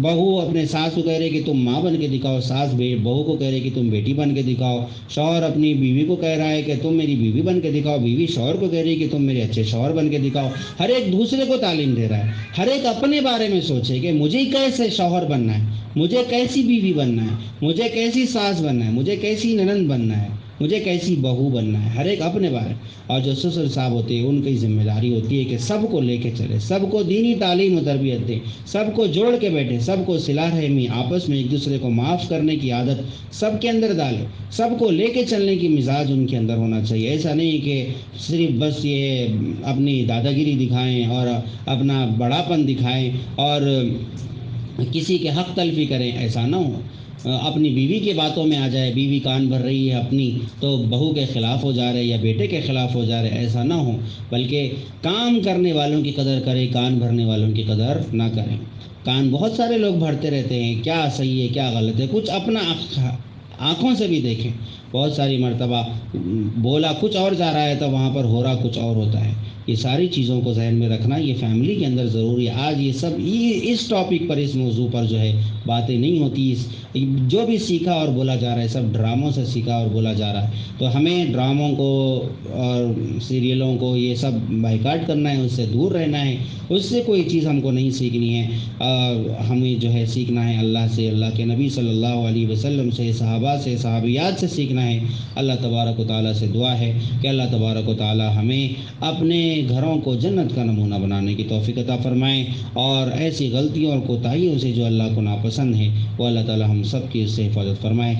بہو اپنے ساس کو کہہ رہے کہ تم ماں بن کے دکھاؤ، ساس بہو کو کہہ رہے کہ تم بیٹی بن کے دکھاؤ، شوہر اپنی بیوی کو کہہ رہا ہے کہ تم میری بیوی بن کے دکھاؤ، بیوی شوہر کو کہہ رہی ہے کہ تم میرے اچھے شوہر بن کے دکھاؤ۔ ہر ایک دوسرے کو تعلیم دے رہا ہے، ہر ایک اپنے بارے میں سوچے کہ مجھے کیسے شوہر بننا ہے، مجھے کیسی بیوی بننا ہے، مجھے کیسی ساس بننا ہے، مجھے کیسی ننند بننا ہے، مجھے کیسی بہو بننا ہے، ہر ایک اپنے بارے۔ اور جو سسر صاحب ہوتے ہیں ان کی ذمہ داری ہوتی ہے کہ سب کو لے کے چلے، سب کو دینی تعلیم و تربیت دیں، سب کو جوڑ کے بیٹھے، سب کو صلہ رحمی، آپس میں ایک دوسرے کو معاف کرنے کی عادت سب کے اندر ڈالے، سب کو لے کے چلنے کی مزاج ان کے اندر ہونا چاہیے۔ ایسا نہیں کہ صرف بس یہ اپنی دادا گیری دکھائیں اور اپنا بڑاپن دکھائیں اور کسی کے حق تلفی کریں، ایسا نہ ہو۔ اپنی بیوی کی باتوں میں آ جائے، بیوی کان بھر رہی ہے اپنی تو بہو کے خلاف ہو جا رہے یا بیٹے کے خلاف ہو جا رہے، ایسا نہ ہو، بلکہ کام کرنے والوں کی قدر کرے، کان بھرنے والوں کی قدر نہ کریں۔ کان بہت سارے لوگ بھرتے رہتے ہیں، کیا صحیح ہے کیا غلط ہے، کچھ اپنا آنکھوں سے بھی دیکھیں، بہت ساری مرتبہ بولا کچھ اور جا رہا ہے تو وہاں پر ہو رہا کچھ اور ہوتا ہے۔ یہ ساری چیزوں کو ذہن میں رکھنا یہ فیملی کے اندر ضروری ہے۔ آج یہ سب اس ٹاپک پر، اس موضوع پر جو ہے باتیں نہیں ہوتی۔ جو بھی سیکھا اور بولا جا رہا ہے سب ڈراموں سے سیکھا اور بولا جا رہا ہے، تو ہمیں ڈراموں کو اور سیریلوں کو یہ سب بائیکاٹ کرنا ہے، اس سے دور رہنا ہے۔ اس سے کوئی چیز ہم کو نہیں سیکھنی ہے، ہمیں جو ہے سیکھنا ہے اللہ سے، اللہ کے نبی صلی اللہ علیہ وسلم سے، صحابہ سے، صحابیات سے سیکھنا ہے۔ اللہ تبارک و تعالیٰ سے دعا ہے کہ اللہ تبارک و تعالیٰ ہمیں اپنے گھروں کو جنت کا نمونہ بنانے کی توفیق عطا فرمائیں، اور ایسی غلطیوں اور کوتاہیوں سے جو اللہ کو ناپسند ہے وہ اللہ تعالیٰ ہم سب کی اس سے حفاظت فرمائے۔